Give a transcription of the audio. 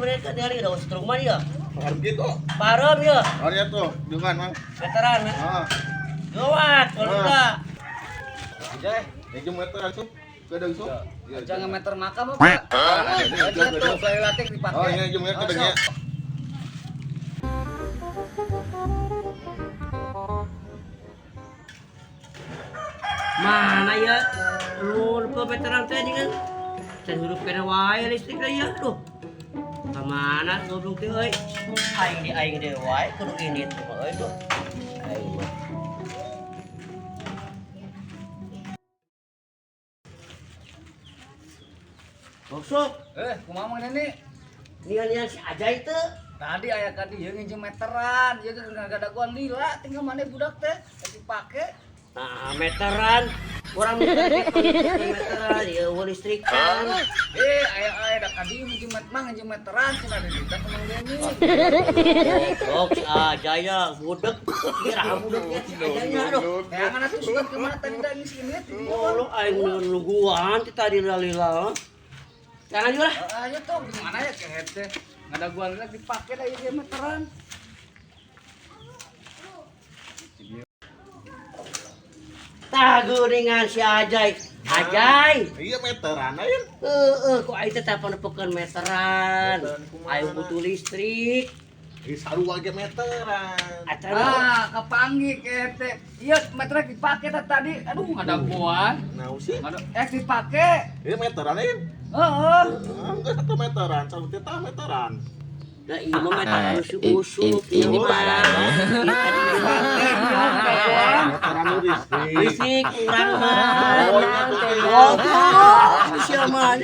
mereka dari ada instrumen ya. Harus gitu. Parem ya. Harusnya tuh, dengan mah. Veteran. Ah, Gawat kalau enggak. Jai, yang meter tuh. Kadang tuh. jangan meter makam apa? Aja tuh saya latih dipakai. Oh, yang meter kadangnya. Mana ya? Lu lupa veteran tadi kan? Saya huruf kena wae listrik lah ya. Aduh. Kamana goblok teh euy. Aing deh wae kudu ini tuh euy tuh. Aing mah. Bosok, Kumaha mah ini? nian si Ajay teh. Tadi aya ka dieu nginjem meteran, ieu teh enggak ada gua lila, tinggal mana budak teh dipake. Nah, meteran. Orang meteran ya listrik kan. Aya da ka dieu nginjem meteran cenah ada kita teman Deni. Goblok si Ajay ya budek. Kira budek ya si Ajaynya aduh. Ya mana tuh suka ke mana tadi da geus ini teh. Oh, aing nungguan ti tadi lila. Jangan juga lah. Ayo tuh gimana ya kehet teh. Enggak ada gua lila dipake da ieu meteran. Tahu dengan si Ajay. Ajay. Iya meteran aja. Kok aing teh telepon pekeun meteran. Aing butuh listrik. Sarua ge meteran. Ah, kepanggih kehet teh. Ieu meteran dipake tadi. Aduh enggak ada gua. Nah, sih. Dipake. Iya meteran aja. Heeh. Enggak satu meteran, satu teh meteran. Nah, iya mah meteran usuk-usuk. Ini parahnya. Meteran listrik. Listrik kurang mah. Oh, iya tuh. Oh, siapa mah.